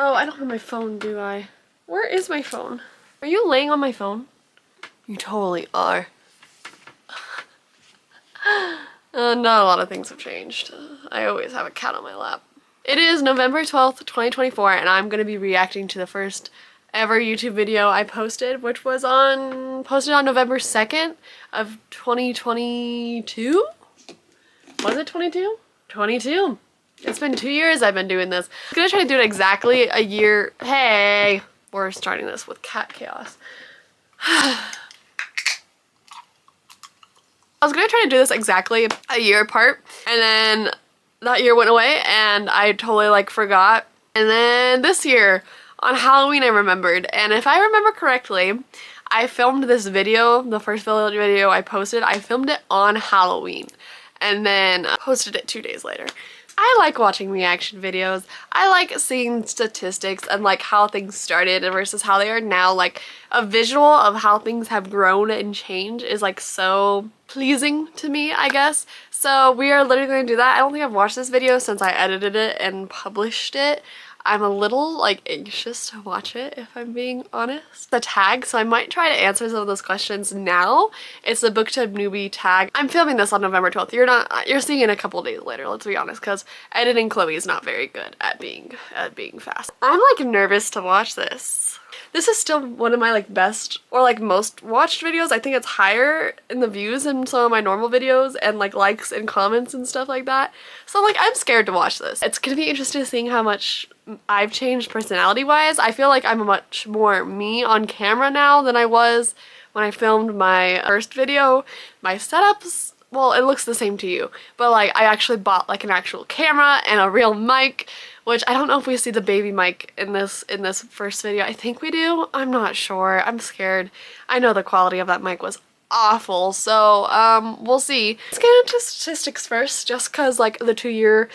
Oh, I don't have my phone, do I? Where is my phone? Are you laying on my phone? You totally are. Not a lot of things have changed. I always have a cat on my lap. It is November 12th, 2024, and I'm gonna be reacting to the first ever YouTube video I posted, which was posted on November 2nd of 2022? Was it 22? 22. It's been 2 years I've been doing this. I'm gonna try to do it exactly a year. Hey, we're starting this with cat chaos. I was gonna try to do this exactly a year apart, and then that year went away and I totally like forgot. And then this year on Halloween I remembered, and if I remember correctly, I filmed this video, the first video I posted, I filmed it on Halloween and then posted it 2 days later. I like watching reaction videos. I like seeing statistics and like how things started versus how they are now. Like a visual of how things have grown and changed is like so pleasing to me, I guess. So we are literally going to do that. I don't think I've watched this video since I edited it and published it. I'm a little like anxious to watch it, if I'm being honest. The tag, so I might try to answer some of those questions now. It's the booktube newbie tag. I'm filming this on November 12th. You're seeing it a couple days later, let's be honest, because editing Chloe is not very good at being fast. I'm like nervous to watch this. This is still one of my like best or like most watched videos. I think it's higher in the views than some of my normal videos and like likes and comments and stuff like that. So like I'm scared to watch this. It's gonna be interesting seeing how much I've changed personality wise. I feel like I'm much more me on camera now than I was when I filmed my first video. My setups, well, it looks the same to you, but like I actually bought like an actual camera and a real mic, which I don't know if we see the baby mic in this first video. I think we do. I'm not sure. I'm scared. I know the quality of that mic was awful, so we'll see. Let's get into statistics first, just cause like the 2-year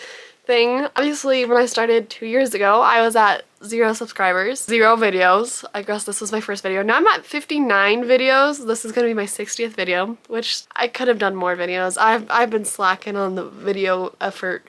thing. Obviously, when I started 2 years ago, I was at 0 subscribers, 0 videos. I guess this was my first video. Now I'm at 59 videos. This is gonna be my 60th video, which I could have done more videos. I've been slacking on the video effort,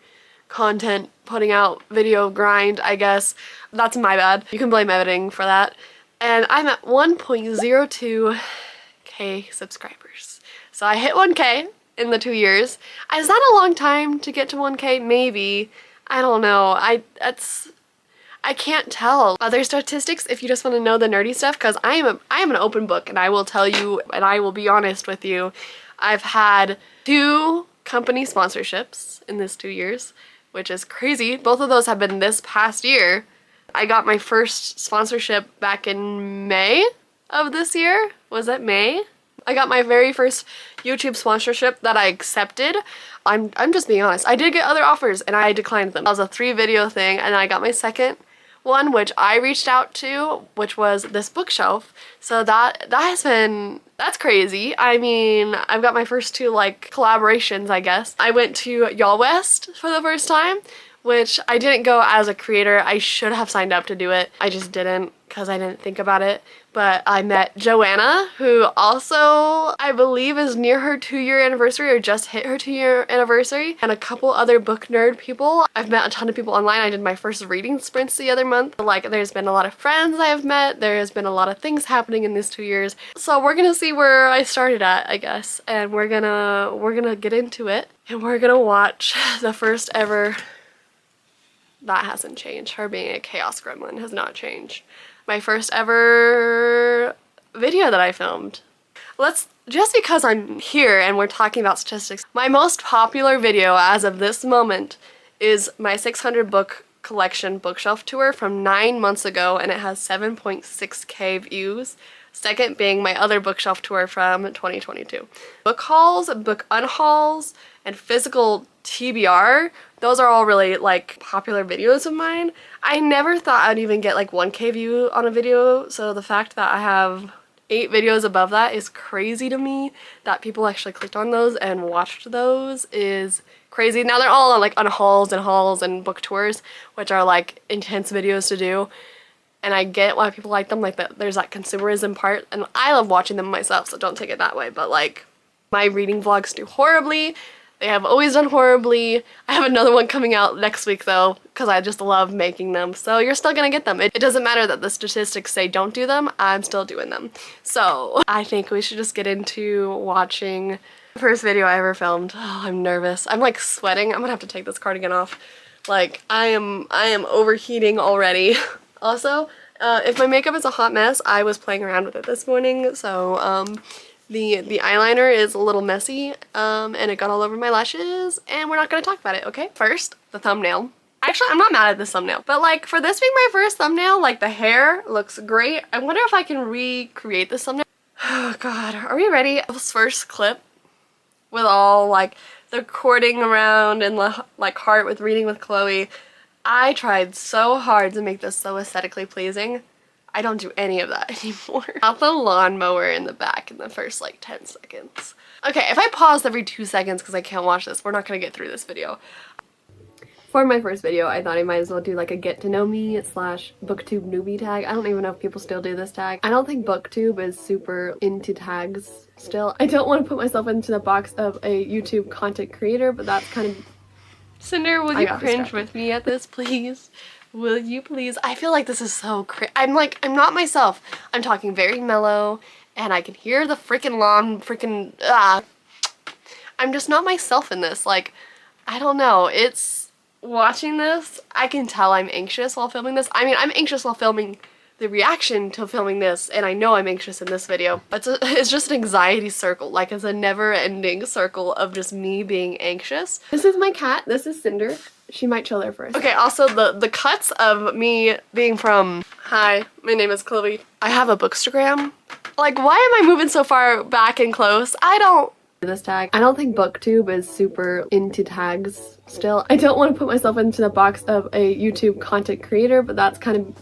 content, putting out video grind, I guess. That's my bad. You can blame editing for that. And I'm at 1.02k subscribers. So I hit 1k in the 2 years. Is that a long time to get to 1k? Maybe. I don't know. I can't tell. Other statistics, if you just want to know the nerdy stuff, because I am an open book, and I will tell you, and I will be honest with you, I've had 2 company sponsorships in this 2 years, which is crazy. Both of those have been this past year. I got my first sponsorship back in May of this year. Was it May? I got my very first YouTube sponsorship that I accepted. I'm just being honest. I did get other offers and I declined them. That was a 3-video thing, and I got my second one, which I reached out to, which was this bookshelf. So that's crazy. I mean, I've got my first 2 like collaborations, I guess. I went to Y'all West for the first time, which I didn't go as a creator. I should have signed up to do it. I just didn't because I didn't think about it. But I met Joanna, who also, I believe, is near her 2-year anniversary or just hit her 2-year anniversary, and a couple other book nerd people. I've met a ton of people online. I did my first reading sprints the other month. Like, there's been a lot of friends I have met. There has been a lot of things happening in these 2 years. So we're gonna see where I started at, I guess, and we're gonna get into it, and we're gonna watch the first ever. That hasn't changed. Her being a chaos gremlin has not changed. My first ever video that I filmed. Just because I'm here and we're talking about statistics, my most popular video as of this moment is my 600 book collection bookshelf tour from 9 months ago, and it has 7.6k views. Second being my other bookshelf tour from 2022. Book hauls, book unhauls, and physical TBR, those are all really like popular videos of mine. I never thought I'd even get like 1k view on a video, so the fact that I have 8 videos above that is crazy to me. That people actually clicked on those and watched those is crazy. Now they're all on like unhauls and hauls and book tours, which are like intense videos to do. And I get why people like them, like that there's that consumerism part, and I love watching them myself, so don't take it that way. But like, my reading vlogs do horribly. They have always done horribly. I have another one coming out next week though, because I just love making them. So you're still gonna get them. It doesn't matter that the statistics say don't do them, I'm still doing them. So I think we should just get into watching the first video I ever filmed. Oh, I'm nervous. I'm like sweating. I'm gonna have to take this cardigan off. Like I am overheating already. Also, if my makeup is a hot mess, I was playing around with it this morning, so the eyeliner is a little messy, and it got all over my lashes, and we're not gonna talk about it, okay? First, the thumbnail. Actually, I'm not mad at this thumbnail, but like for this being my first thumbnail, like the hair looks great. I wonder if I can recreate this thumbnail. Oh god, are we ready? This first clip with all like the courting around and like heart with reading with Chloe. I tried so hard to make this so aesthetically pleasing. I don't do any of that anymore. Not the lawnmower in the back in the first like 10 seconds. Okay, if I pause every 2 seconds because I can't watch this, we're not gonna get through this video. For my first video, I thought I might as well do like a get to know me / booktube newbie tag. I don't even know if people still do this tag. I don't think booktube is super into tags still. I don't want to put myself into the box of a YouTube content creator, but that's kind of... Cinder, will you cringe with me at this, please? Will you please? I feel like this is so I'm not myself. I'm talking very mellow, and I can hear the freaking lawn I'm just not myself in this. Like, I don't know. It's... Watching this, I can tell I'm anxious while filming this. I mean, I'm anxious while filming the reaction to filming this, and I know I'm anxious in this video. It's just an anxiety circle. Like, it's a never-ending circle of just me being anxious. This is my cat. This is Cinder. She might chill there for a second. Okay, also the cuts of me being from, hi, my name is Chloe. I have a bookstagram. Like, why am I moving so far back and close? I don't... This tag. I don't think booktube is super into tags still. I don't want to put myself into the box of a YouTube content creator, but that's kind of...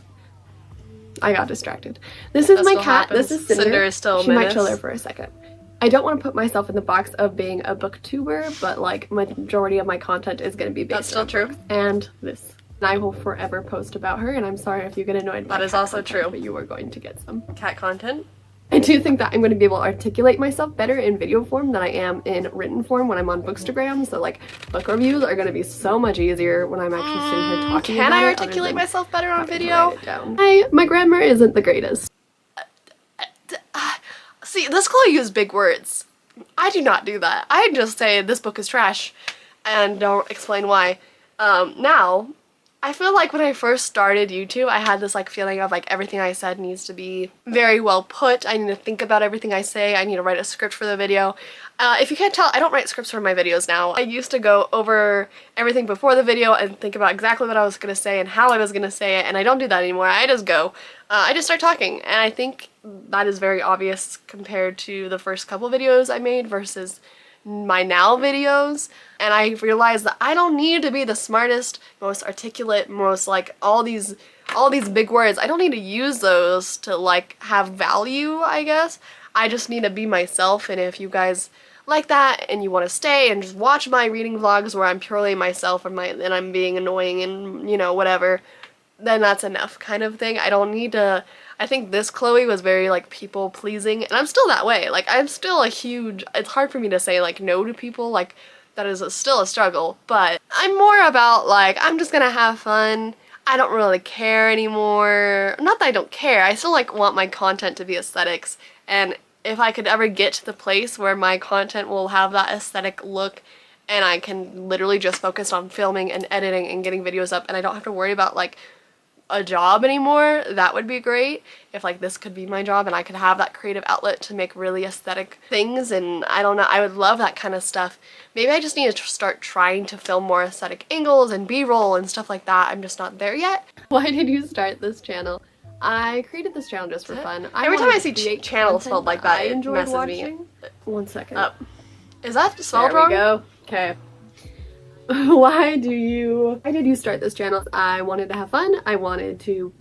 I got distracted. This is my cat. This is Cinder. Cinder is still a menace. She might chill there for a second. I don't want to put myself in the box of being a booktuber, but like majority of my content is going to be based on books. And this. And I will forever post about her, and I'm sorry if you get annoyed by that. Is also true. But you are going to get some cat content. I do think that I'm going to be able to articulate myself better in video form than I am in written form when I'm on Bookstagram, so like book reviews are going to be so much easier when I'm actually sitting here talking about it. Can I articulate myself better on video? My grammar isn't the greatest. See, this Chloe uses big words. I do not do that. I just say this book is trash and don't explain why. Now, I feel like when I first started YouTube, I had this like feeling of like everything I said needs to be very well put. I need to think about everything I say. I need to write a script for the video. If you can't tell, I don't write scripts for my videos now. I used to go over everything before the video and think about exactly what I was going to say and how I was going to say it, and I don't do that anymore. I just go. I just start talking, and I think that is very obvious compared to the first couple videos I made versus my now videos, and I realized that I don't need to be the smartest, most articulate, most like all these big words. I don't need to use those to like have value, I guess. I just need to be myself, and if you guys like that and you want to stay and just watch my reading vlogs where I'm purely myself and I'm being annoying and you know whatever, then that's enough kind of thing. I don't need to... I think this Chloe was very like people pleasing, and I'm still that way. Like I'm still a huge... It's hard for me to say like no to people, like that is still a struggle, but I'm more about like I'm just gonna have fun. I don't really care anymore. Not that I don't care, I still like want my content to be aesthetics, and if I could ever get to the place where my content will have that aesthetic look and I can literally just focus on filming and editing and getting videos up and I don't have to worry about like a job anymore, that would be great. If like this could be my job and I could have that creative outlet to make really aesthetic things, and I don't know, I would love that kind of stuff. Maybe I just need to start trying to film more aesthetic angles and b-roll and stuff like that. I'm just not there yet. Why did you start this channel? I created this channel just for fun. Every time I see channel spelled like that, it messes me. 1 second. Up. Is that spelled wrong? There we go. Okay. Why did you start this channel? I wanted to have fun. I wanted to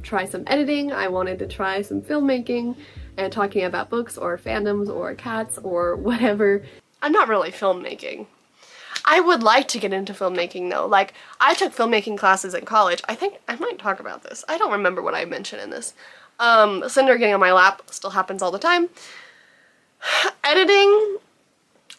try some editing. I wanted to try some filmmaking and talking about books or fandoms or cats or whatever. I'm not really filmmaking. I would like to get into filmmaking though. Like, I took filmmaking classes in college. I think I might talk about this. I don't remember what I mentioned in this. Cinder getting on my lap still happens all the time. Editing,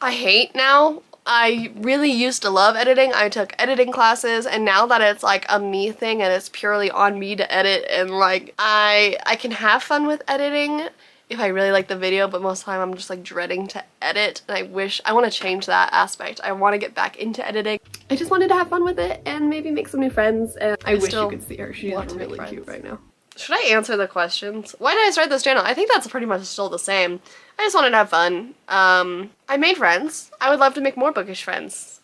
I hate now. I really used to love editing. I took editing classes, and now that it's like a me thing and it's purely on me to edit, and like I can have fun with editing if I really like the video, but most of the time I'm just like dreading to edit, and I want to change that aspect. I want to get back into editing. I just wanted to have fun with it and maybe make some new friends, and I wish you could see her. She's really cute right now. Should I answer the questions? Why did I start this channel? I think that's pretty much still the same. I just wanted to have fun. I made friends. I would love to make more bookish friends.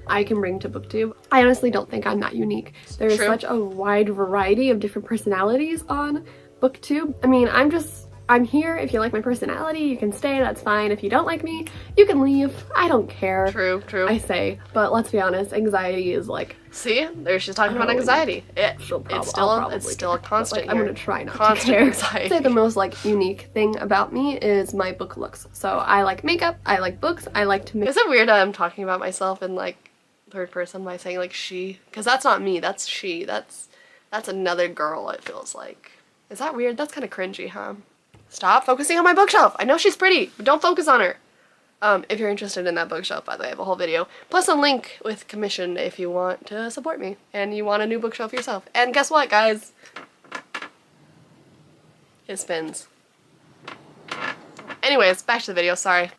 I can bring to booktube. I honestly don't think I'm that unique. There is such a wide variety of different personalities on booktube. I mean, I'm here. If you like my personality, you can stay, that's fine. If you don't like me, you can leave. I don't care. True. I say, but let's be honest, anxiety is like... See? There she's talking about anxiety. It's still a constant. Like, I'm gonna try not to care. Anxiety. I'd say the most like unique thing about me is my book looks. So I like makeup, I like books, I like to make... Is it weird that I'm talking about myself in like third person by saying like she? Because that's not me, that's she. That's another girl, it feels like. Is that weird? That's kind of cringy, huh? Stop focusing on my bookshelf. I know she's pretty, but don't focus on her. If you're interested in that bookshelf, by the way, I have a whole video. Plus a link with commission if you want to support me and you want a new bookshelf yourself. And guess what, guys? It spins. Anyways, back to the video, sorry.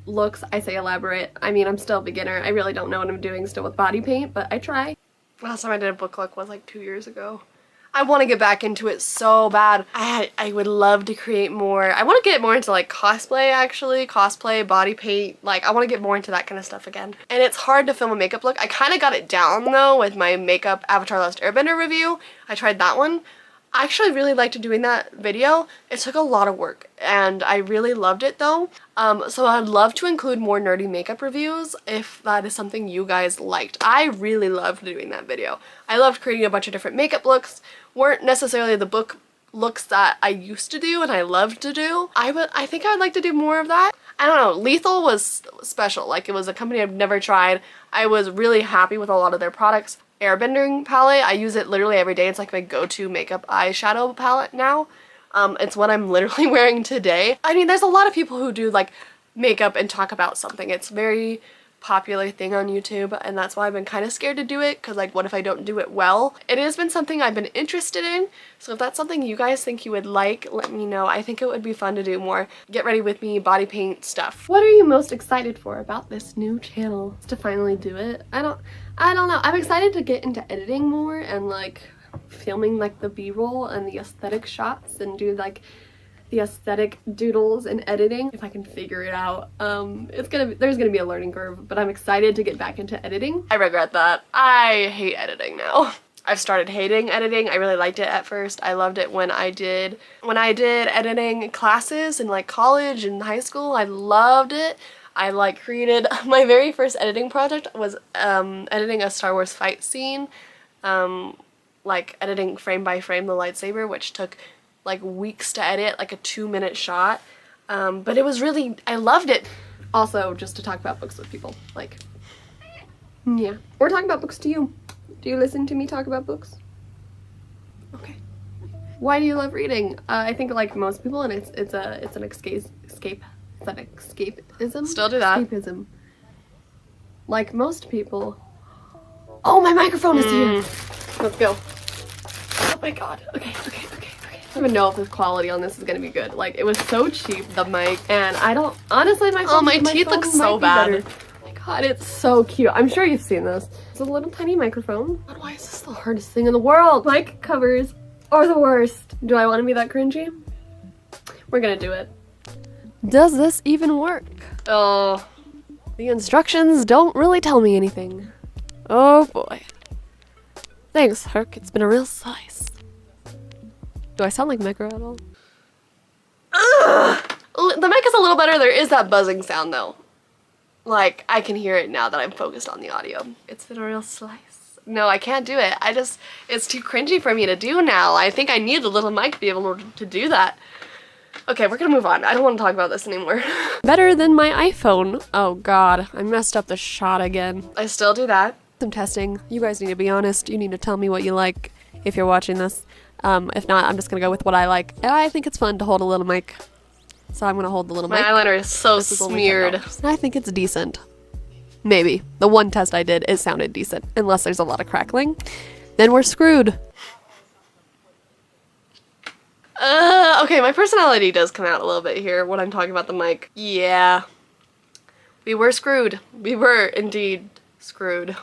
Looks, I say elaborate. I mean, I'm still a beginner. I really don't know what I'm doing still with body paint, but I try. Last time I did a book look was like 2 years ago. I want to get back into it so bad. I would love to create more. I want to get more into like cosplay, actually. Cosplay, body paint. Like, I want to get more into that kind of stuff again. And it's hard to film a makeup look. I kind of got it down though with my makeup Avatar Last Airbender review. I tried that one. I actually really liked doing that video. It took a lot of work and I really loved it though. So I'd love to include more nerdy makeup reviews if that is something you guys liked. I really loved doing that video. I loved creating a bunch of different makeup looks. Weren't necessarily the book looks that I used to do and I loved to do. I think I'd like to do more of that. I don't know, Lethal was special. Like, it was a company I've never tried. I was really happy with a lot of their products. Airbending palette, I use it literally every day. It's like my go-to makeup eyeshadow palette now. It's what I'm literally wearing today. I mean, there's a lot of people who do like makeup and talk about something. It's a very popular thing on YouTube, and that's why I've been kind of scared to do it, because like, what if I don't do it well? It has been something I've been interested in, so if that's something you guys think you would like, let me know. I think it would be fun to do more get ready with me body paint stuff. What are you most excited for about this new channel? To finally do it? I don't know. I'm excited to get into editing more and like filming like the b-roll and the aesthetic shots and do like the aesthetic doodles and editing if I can figure it out. There's gonna be a learning curve, but I'm excited to get back into editing. I regret that. I hate editing now. I've started hating editing. I really liked it at first. I loved it when I did editing classes in like college and high school. I loved it. I like created my very first editing project was editing a Star Wars fight scene, like editing frame by frame the lightsaber, which took like weeks to edit, like a 2-minute shot, but it was really, I loved it. Also, just to talk about books with people, like, yeah, or talking about books to you. Do you listen to me talk about books? Okay. Why do you love reading? I think like most people, and it's an escape. Is that escapism? Still do that. Escapism. Like most people. Oh, my microphone is here. Let's go. Oh my god. Okay. I don't even know if the quality on this is gonna be good. Like, it was so cheap, the mic, and I don't, honestly, my teeth look so bad. Oh my god, it's so cute. I'm sure you've seen this. It's a little tiny microphone. God, why is this the hardest thing in the world? Mic covers are the worst. Do I want to be that cringy? We're gonna do it. Does this even work? Oh, the instructions don't really tell me anything. Oh boy. Thanks, Herc. It's been a real slice. Do I sound like Micro at all? Ugh! The mic is a little better. There is that buzzing sound though. Like, I can hear it now that I'm focused on the audio. It's been a real slice. No, I can't do it. It's too cringy for me to do now. I think I need a little mic to be able to do that. Okay, we're gonna move on. I don't want to talk about this anymore. Better than my iPhone. Oh god, I messed up the shot again. I still do that. Some testing. You guys need to be honest. You need to tell me what you like if you're watching this. If not, I'm just gonna go with what I like. And I think it's fun to hold a little mic. So I'm gonna hold the little mic. My eyeliner is so smeared. I think it's decent. Maybe. The one test I did, it sounded decent. Unless there's a lot of crackling. Then we're screwed. Okay, my personality does come out a little bit here when I'm talking about the mic. Yeah. We were screwed. We were indeed screwed.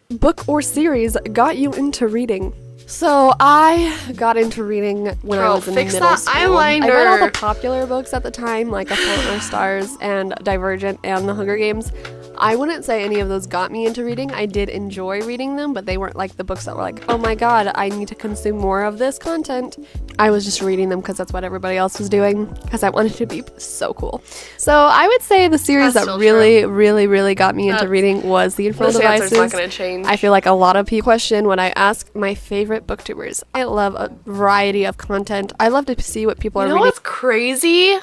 Book or series got you into reading? So I got into reading when I was in middle school. Eyeliner. I read all the popular books at the time, like A Fault in Our Stars and Divergent and The Hunger Games. I wouldn't say any of those got me into reading. I did enjoy reading them, but they weren't like the books that were like, oh my god, I need to consume more of this content. I was just reading them because that's what everybody else was doing, because I wanted to be so cool. So I would say the series that really got me into reading was The Infernal Devices. This answer's not going to change. I feel like a lot of people question when I ask my favorite booktubers. I love a variety of content. I love to see what people are reading. You know what's crazy?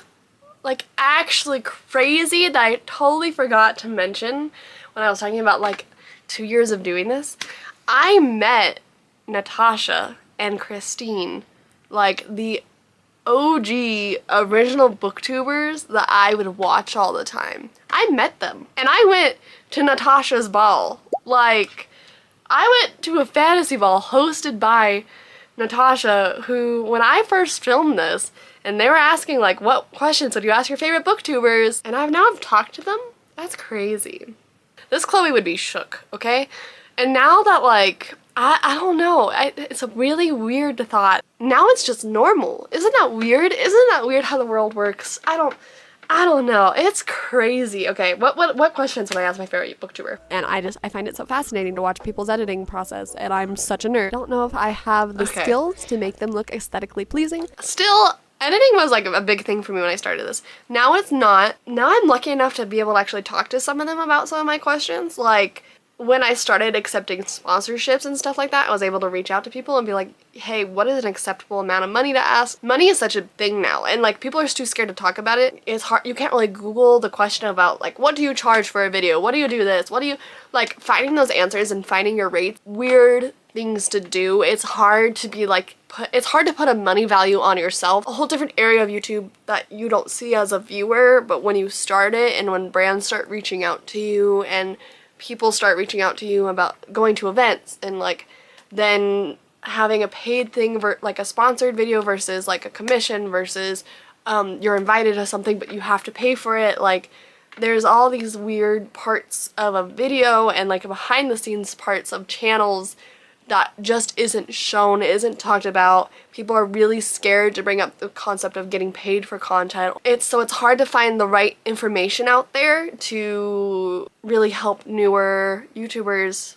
Like, actually crazy that I totally forgot to mention when I was talking about, like, 2 years of doing this? I met Natasha and Christine, like, the OG original booktubers that I would watch all the time. I met them, and I went to Natasha's ball. Like, I went to a fantasy ball hosted by Natasha, who, when I first filmed this, and they were asking, like, what questions would you ask your favorite booktubers? And I've talked to them? That's crazy. This Chloe would be shook, okay? And now that, like, I don't know, it's a really weird thought. Now it's just normal. Isn't that weird? Isn't that weird how the world works? I don't know. It's crazy. Okay, what questions would I ask my favorite booktuber? And I find it so fascinating to watch people's editing process, and I'm such a nerd. I don't know if I have the skills to make them look aesthetically pleasing. Still, editing was like a big thing for me when I started this. Now it's not. Now I'm lucky enough to be able to actually talk to some of them about some of my questions. Like, when I started accepting sponsorships and stuff like that, I was able to reach out to people and be like, hey, what is an acceptable amount of money to ask? Money is such a thing now, and like people are too scared to talk about it. It's hard. You can't really Google the question about like, what do you charge for a video? What do you do this? What do you, like, finding those answers and finding your rates, weird things to do. It's hard to be like, it's hard to put a money value on yourself. A whole different area of YouTube that you don't see as a viewer, but when you start it and when brands start reaching out to you and people start reaching out to you about going to events and like then having a paid thing like a sponsored video versus like a commission versus you're invited to something but you have to pay for it. Like, there's all these weird parts of a video and like behind the scenes parts of channels that just isn't shown, isn't talked about. People are really scared to bring up the concept of getting paid for content. So it's hard to find the right information out there to really help newer YouTubers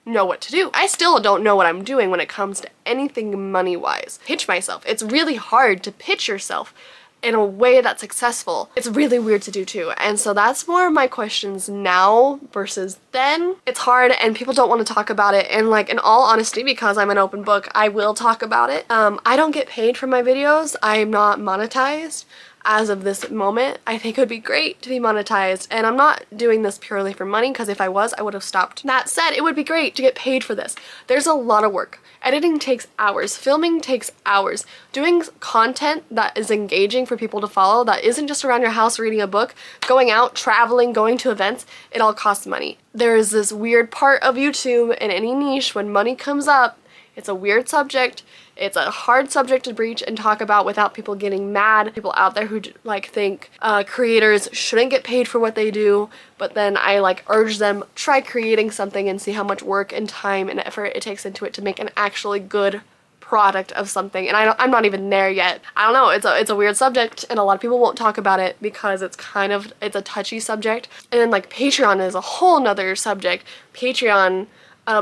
know what to do. I still don't know what I'm doing when it comes to anything money-wise. Pitch myself. It's really hard to pitch yourself in a way that's successful. It's really weird to do too. And so that's more of my questions now versus then. It's hard and people don't want to talk about it, and like, in all honesty, because I'm an open book, I will talk about it. I don't get paid for my videos. I'm not monetized as of this moment. I think it would be great to be monetized, and I'm not doing this purely for money, because if I was, I would have stopped. That said, it would be great to get paid for this. There's a lot of work. Editing takes hours. Filming takes hours. Doing content that is engaging for people to follow, that isn't just around your house reading a book, going out, traveling, going to events, it all costs money. There is this weird part of YouTube in any niche when money comes up. It's a weird subject. It's a hard subject to breach and talk about without people getting mad. People out there who like think creators shouldn't get paid for what they do, but then I like urge them, try creating something and see how much work and time and effort it takes into it to make an actually good product of something. And I'm not even there yet. I don't know, it's a weird subject and a lot of people won't talk about it because it's a touchy subject. And then like Patreon is a whole nother subject. Patreon,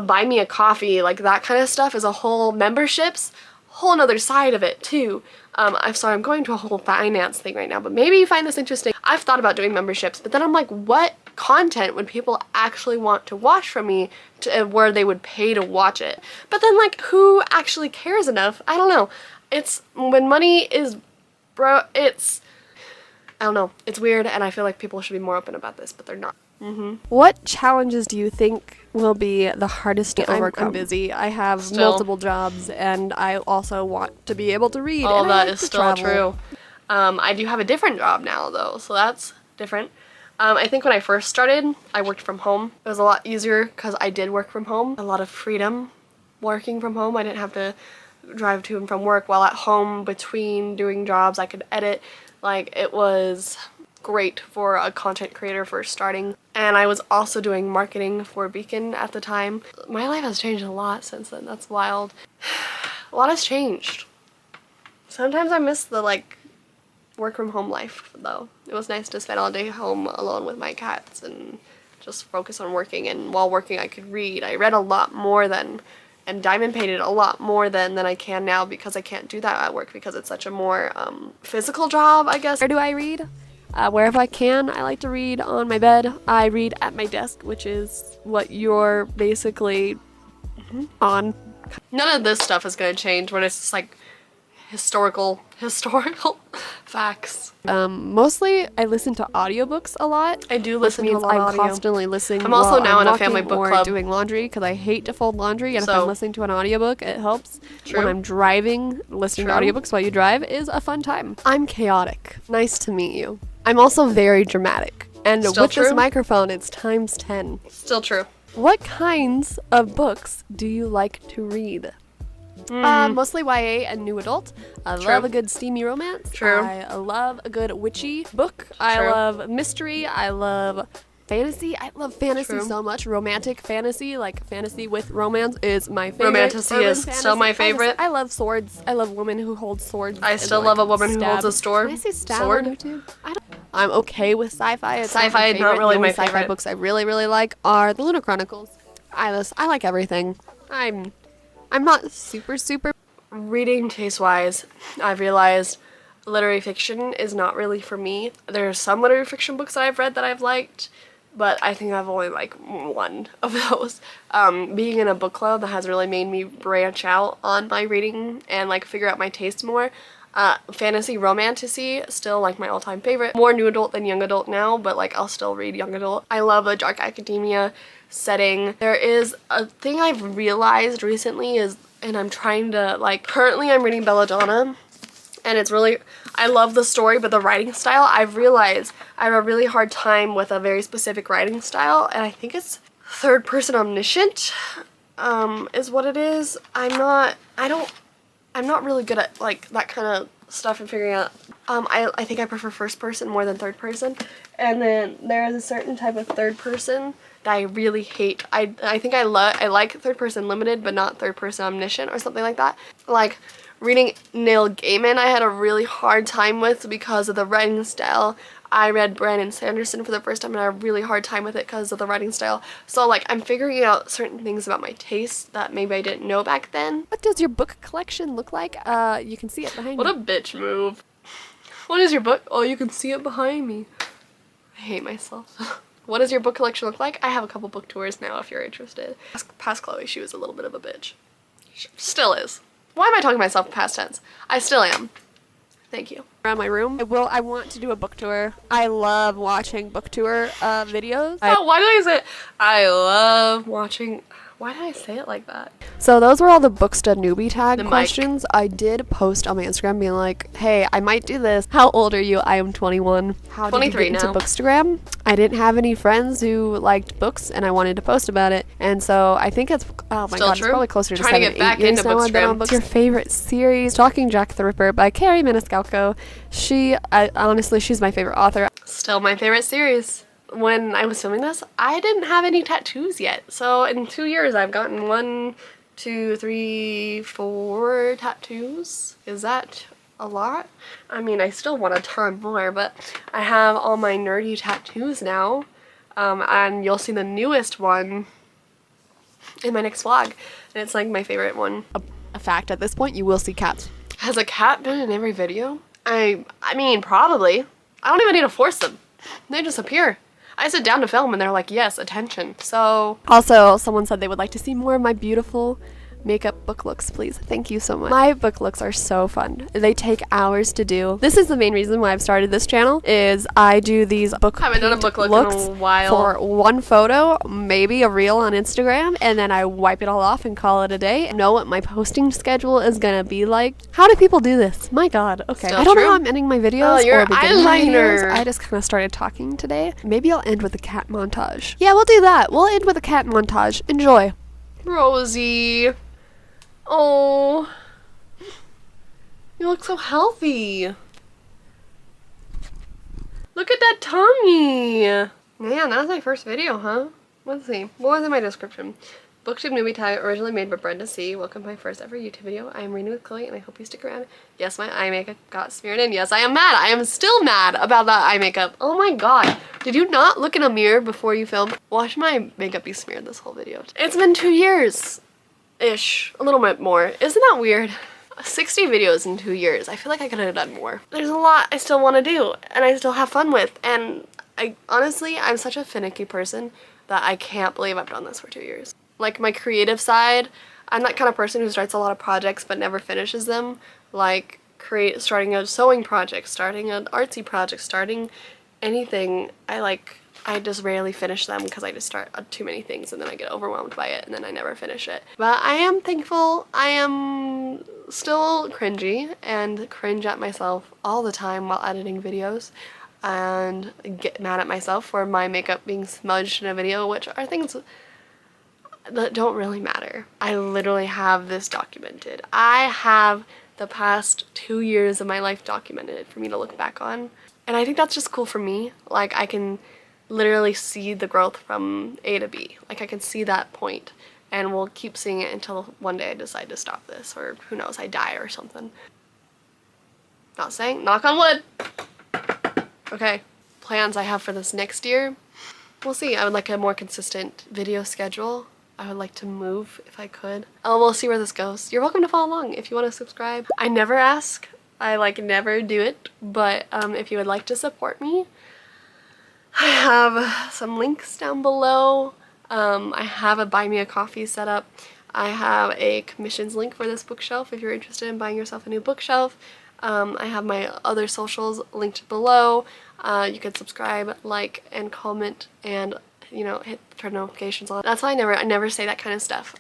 buy me a coffee, like that kind of stuff is a whole memberships, whole nother side of it too. I'm sorry, I'm going to a whole finance thing right now, but maybe you find this interesting. I've thought about doing memberships, but then I'm like, what content would people actually want to watch from me to where they would pay to watch it? But then like, who actually cares enough? I don't know. It's when money is, I don't know. It's weird, and I feel like people should be more open about this, but they're not. What challenges do you think will be the hardest to overcome? I'm busy. I have multiple jobs, and I also want to be able to read. All that is still true. I do have a different job now, though, so that's different. I think when I first started, I worked from home. It was a lot easier because I did work from home. A lot of freedom working from home. I didn't have to drive to and from work. While at home between doing jobs, I could edit. Like, it was great for a content creator first starting. And I was also doing marketing for Beacon at the time. My life has changed a lot since then. That's wild. A lot has changed. Sometimes I miss the, like, work from home life, though. It was nice to spend all day home alone with my cats and just focus on working. And while working, I could read. I read a lot more then, and diamond painted a lot more than I can now, because I can't do that at work because it's such a more physical job, I guess. Where do I read? Wherever I can. I like to read on my bed. I read at my desk, which is what you're basically on. None of this stuff is going to change when it's just like historical facts. Mostly I listen to audiobooks a lot. I do listen to a means lot of I'm audio. constantly listening. I'm also while now I'm in a family walking book or club. doing laundry because I hate to fold laundry, and if So- I'm listening to an audiobook, it helps. True. When I'm driving, listening to True. audiobooks while you drive is a fun time. I'm chaotic. Nice to meet you. I'm also very dramatic. And Still with this true? microphone, it's times 10. Still true. What kinds of books do you like to read? Mostly YA and new adult. I True. love a good steamy romance. True. I love a good witchy book. I True. love mystery. I love fantasy. I love fantasy True. so much. Romantic fantasy, like fantasy with romance, is my favorite. Romantasy Urban is still fantasy. my favorite. I love swords. I love women who hold swords. I and, still like, love a woman who holds stab. a sword. Can I say stab Sword? on YouTube? I'm okay with sci-fi. It's Sci-fi, not my not favorite. really The only my sci-fi favorite. books I really, really like are the Lunar Chronicles. I like everything. I'm not super Reading taste-wise, I've realized literary fiction is not really for me. There are some literary fiction books that I've read that I've liked, but I think I've only liked one of those. Being in a book club has really made me branch out on my reading and like figure out my taste more. Fantasy romantasy, still like my all-time favorite. More new adult than young adult now, but like I'll still read young adult. I love a dark academia setting. There is a thing I've realized recently is, and I'm trying to like, currently I'm reading Belladonna, and it's really, I love the story, but the writing style, I've realized I have a really hard time with a very specific writing style, and I think it's third person omniscient, is what it is. I'm not really good at like that kind of stuff and figuring out. I think I prefer first person more than third person. And then there is a certain type of third person that I really hate. I think I like third person limited, but not third person omniscient or something like that. Like reading Neil Gaiman, I had a really hard time with because of the writing style. I read Brandon Sanderson for the first time and I had a really hard time with it because of the writing style. So like I'm figuring out certain things about my taste that maybe I didn't know back then. What does your book collection look like? You can see it behind What me. a bitch move. What is your book? Oh, you can see it behind me. I hate myself. What does your book collection look like? I have a couple book tours now if you're interested. Past Chloe, she was a little bit of a bitch. She still is. Why am I talking to myself in past tense? I still am. Thank you. Around my room. I want to do a book tour. I love watching book tour videos. Oh, why did I say it? I love watching. Why did I say it like that? So those were all the Booksta newbie tag The mic. questions. I did post on my Instagram being like, hey, I might do this. How old are you? I am 21. How did you 23 get into now. Bookstagram? I didn't have any friends who liked books and I wanted to post about it. And so I think it's, oh my Still god, true. it's probably closer to Trying to 7, get back 8 years into now I've been on Bookstagram. What's your favorite series? Stalking Jack the Ripper by Carrie Maniscalco. Honestly, she's my favorite author. Still my favorite series. When I was filming this, I didn't have any tattoos yet. So in 2 years, I've gotten 1, 2, 3, 4 tattoos. Is that a lot? I mean, I still want a ton more, but I have all my nerdy tattoos now. And you'll see the newest one in my next vlog. And it's like my favorite one. A fact, at this point, you will see cats. Has a cat been in every video? I mean, probably. I don't even need to force them. They just appear. I sit down to film and they're like, yes, attention. So, Also, someone said they would like to see more of my beautiful makeup book looks, please. Thank you so much. My book looks are so fun. They take hours to do. This is the main reason why I've started this channel, is I do these book Haven't done a paint book look looks in a while. for one photo, maybe a reel on Instagram, and then I wipe it all off and call it a day. I know what my posting schedule is gonna be like. How do people do this? My god. Okay. Still I don't know true. how I'm ending my videos Oh, your or beginning my videos. eyeliner. I just kind of started talking today. Maybe I'll end with a cat montage. Yeah, we'll do that. We'll end with a cat montage. Enjoy. Rosie. Oh. You look so healthy. Look at that tummy. Man, that was my first video, huh? Let's see. What was in my description? Booktube newbie tag originally made by Brenda C. Welcome to my first ever YouTube video. I am reading with Chloe and I hope you stick around. Yes, my eye makeup got smeared in. Yes, I am mad. I am still mad about that eye makeup. Oh my god. Did you not look in a mirror before you filmed? Watch my makeup be smeared this whole video. It's been 2 years-ish. A little bit more. Isn't that weird? 60 videos in 2 years. I feel like I could have done more. There's a lot I still want to do and I still have fun with, and honestly, I'm such a finicky person that I can't believe I've done this for 2 years. Like, my creative side, I'm that kind of person who starts a lot of projects but never finishes them. Like, starting a sewing project, starting an artsy project, starting anything. I just rarely finish them because I just start too many things and then I get overwhelmed by it and then I never finish it. But I am thankful. I am still cringy and cringe at myself all the time while editing videos and get mad at myself for my makeup being smudged in a video, which are things that don't really matter. I literally have this documented. I have the past 2 years of my life documented for me to look back on. And I think that's just cool for me. Like, I can literally see the growth from A to B. Like, I can see that point and we'll keep seeing it until one day I decide to stop this, or who knows, I die or something. Not saying, knock on wood. Okay, plans I have for this next year. We'll see. I would like a more consistent video schedule. I would like to move if I could. Oh, we'll see where this goes. You're welcome to follow along if you want to subscribe. I never ask. I never do it, but if you would like to support me, I have some links down below. I have a buy me a coffee set up. I have a commissions link for this bookshelf if you're interested in buying yourself a new bookshelf. I have my other socials linked below. You can subscribe, like, and comment, and hit turn notifications on. That's why I never say that kind of stuff.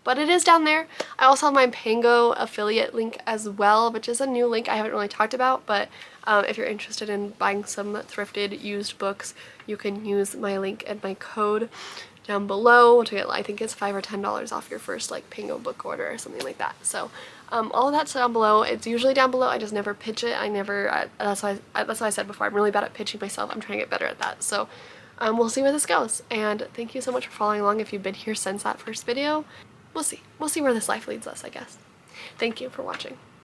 But it is down there. I also have my Pango affiliate link as well, which is a new link I haven't really talked about, but if you're interested in buying some thrifted used books, you can use my link and my code down below to get, I think it's $5 or $10 off your first Pango book order or something like that. So all of that's down below. It's usually down below. I just never pitch it. That's why I said before, I'm really bad at pitching myself. I'm trying to get better at that. So we'll see where this goes. And thank you so much for following along if you've been here since that first video. We'll see. We'll see where this life leads us, I guess. Thank you for watching.